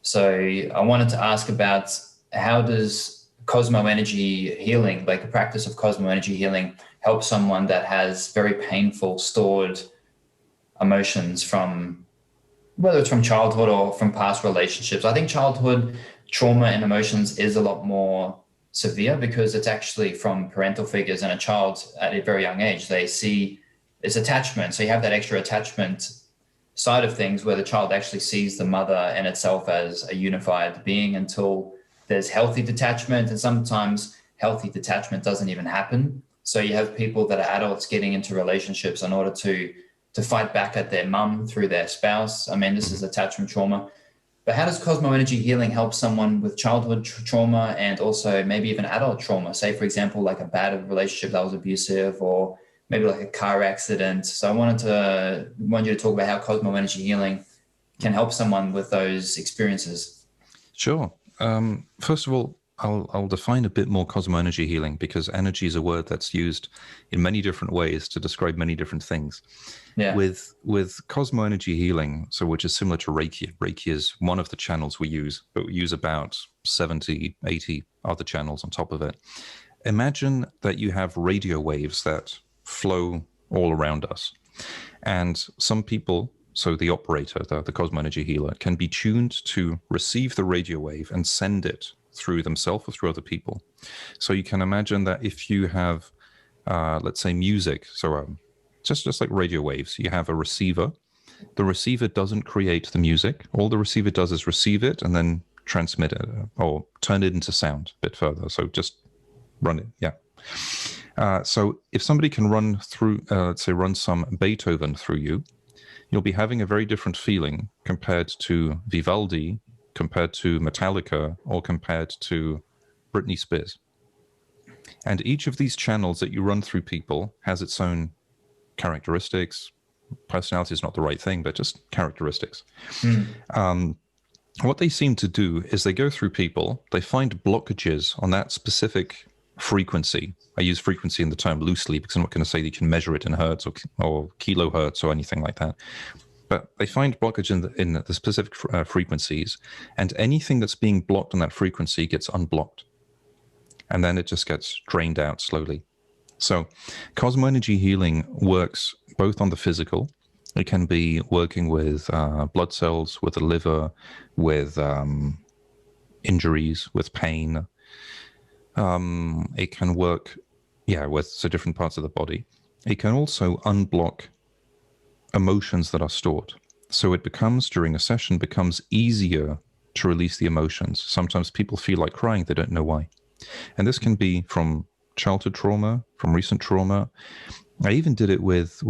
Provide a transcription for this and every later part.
So I wanted to ask about how does Cosmoenergy healing, like the practice of Cosmoenergy healing, help someone that has very painful stored emotions from whether it's from childhood or from past relationships. I think childhood trauma and emotions is a lot more severe because it's actually from parental figures, and a child at a very young age, they see it's attachment. So you have that extra attachment side of things where the child actually sees the mother and itself as a unified being until there's healthy detachment. And sometimes healthy detachment doesn't even happen. So you have people that are adults getting into relationships in order to fight back at their mum through their spouse. I mean, this is attachment trauma. But how does Cosmoenergy healing help someone with childhood trauma and also maybe even adult trauma? Say, for example, like a bad relationship that was abusive, or maybe like a car accident. So I want you to talk about how Cosmoenergy healing can help someone with those experiences. Sure. First of all, I'll define a bit more cosmoenergy healing, because energy is a word that's used in many different ways to describe many different things. Yeah. With cosmoenergy healing, so which is similar to Reiki. Reiki is one of the channels we use, but we use about 70, 80 other channels on top of it. Imagine that you have radio waves that flow all around us. And some people, so the operator, the cosmoenergy healer, can be tuned to receive the radio wave and send it through themselves or through other people. So you can imagine that if you have, let's say, music, so just like radio waves, you have a receiver. The receiver doesn't create the music. All the receiver does is receive it and then transmit it or turn it into sound a bit further. So just run it, yeah. So if somebody can run through, let's say, run some Beethoven through you, you'll be having a very different feeling compared to Vivaldi, compared to Metallica, or compared to Britney Spears. And each of these channels that you run through people has its own characteristics. Personality is not the right thing, but just characteristics. What they seem to do is they go through people, they find blockages on that specific frequency. I use frequency in the term loosely because I'm not going to say that you can measure it in hertz or kilohertz or anything like that. But they find blockage in the specific frequencies, and anything that's being blocked on that frequency gets unblocked. And then it just gets drained out slowly. So cosmoenergy healing works both on the physical. It can be working with blood cells, with the liver, with injuries, with pain. It can work, with different parts of the body. It can also unblock emotions that are stored. So it becomes, during a session, becomes easier to release the emotions. Sometimes people feel like crying, they don't know why. And this can be from childhood trauma, from recent trauma. I even did it with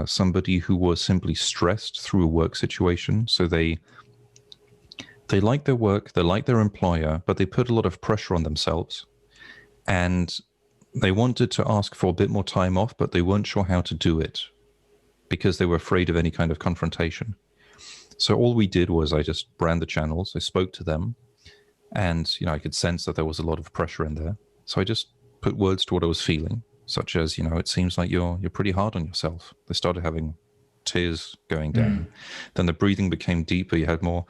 somebody who was simply stressed through a work situation. So they like their work, they like their employer, but they put a lot of pressure on themselves. And they wanted to ask for a bit more time off, but they weren't sure how to do it because they were afraid of any kind of confrontation. So all we did was I just ran the channels, I spoke to them, and I could sense that there was a lot of pressure in there. So I just put words to what I was feeling, such as, it seems like you're pretty hard on yourself. They started having tears going down. Then the breathing became deeper. You had more,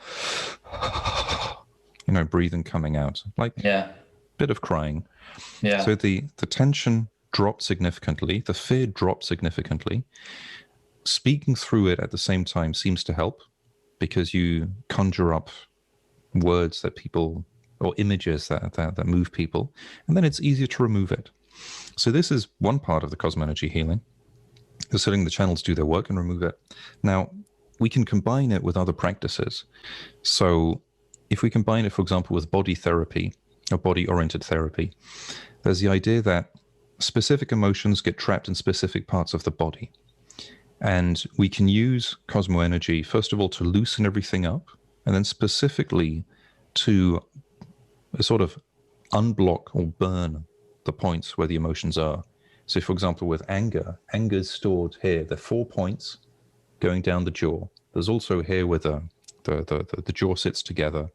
breathing coming out, like a bit of crying. Yeah. So the tension dropped significantly. The fear dropped significantly. Speaking through it at the same time seems to help because you conjure up words that people, or images that move people, and then it's easier to remove it. So this is one part of the cosmoenergy healing. Just letting the channels do their work and remove it. Now, we can combine it with other practices. So if we combine it, for example, with body therapy or body-oriented therapy, there's the idea that specific emotions get trapped in specific parts of the body. And we can use cosmoenergy, first of all, to loosen everything up, and then specifically to sort of unblock or burn the points where the emotions are. So, for example, with anger is stored here. There are 4 points going down the jaw. There's also here where the jaw sits together.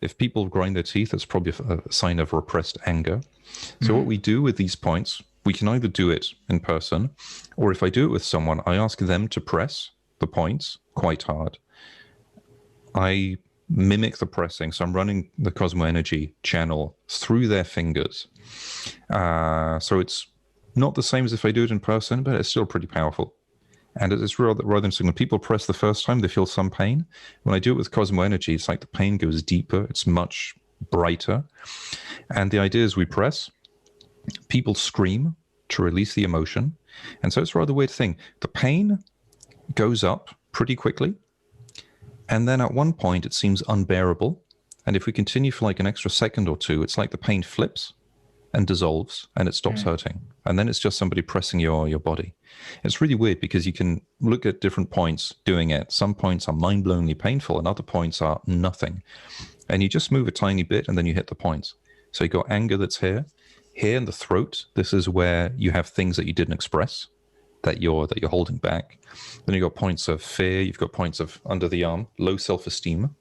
If people grind their teeth, that's probably a sign of repressed anger. So what we do with these points, we can either do it in person, or if I do it with someone, I ask them to press the points quite hard. I mimic the pressing. So I'm running the Cosmoenergy channel through their fingers. So it's not the same as if I do it in person, but it's still pretty powerful. And it's rather interesting. When people press the first time, they feel some pain. When I do it with Cosmoenergy, it's like the pain goes deeper. It's much brighter. And the idea is we press, people scream to release the emotion. And so it's a rather weird thing. The pain goes up pretty quickly. And then at one point, it seems unbearable. And if we continue for like an extra second or two, it's like the pain flips and dissolves and it stops hurting. And then it's just somebody pressing your body. It's really weird because you can look at different points doing it. Some points are mind-blowingly painful and other points are nothing. And you just move a tiny bit and then you hit the points. So you got anger that's here. Here in the throat, this is where you have things that you didn't express, that you're holding back. Then you've got points of fear. You've got points of under the arm, low self-esteem.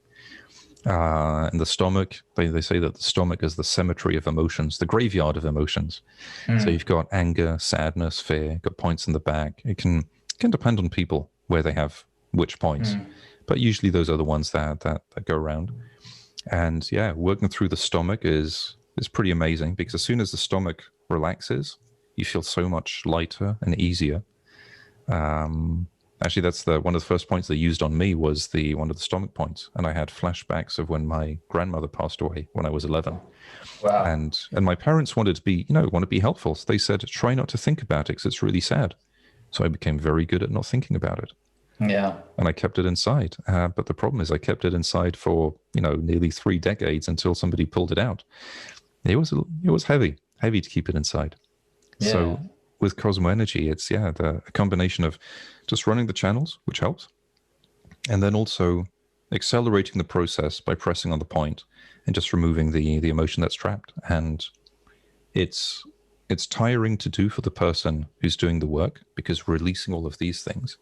In the stomach, they say that the stomach is the cemetery of emotions, the graveyard of emotions. So you've got anger, sadness, fear, got points in the back. It can depend on people where they have which points, but usually those are the ones that go around. And yeah, working through the stomach is pretty amazing because as soon as the stomach relaxes, you feel so much lighter and easier. Actually, that's one of the first points they used on me was one of the stomach points. And I had flashbacks of when my grandmother passed away when I was 11. Wow. And my parents wanted to be helpful. So they said, try not to think about it because it's really sad. So I became very good at not thinking about it. Yeah. And I kept it inside. But the problem is I kept it inside for, nearly 3 decades until somebody pulled it out. It was heavy to keep it inside. Yeah. So with Cosmoenergy, it's a combination of just running the channels, which helps, and then also accelerating the process by pressing on the point and just removing the emotion that's trapped. And it's tiring to do for the person who's doing the work because releasing all of these things.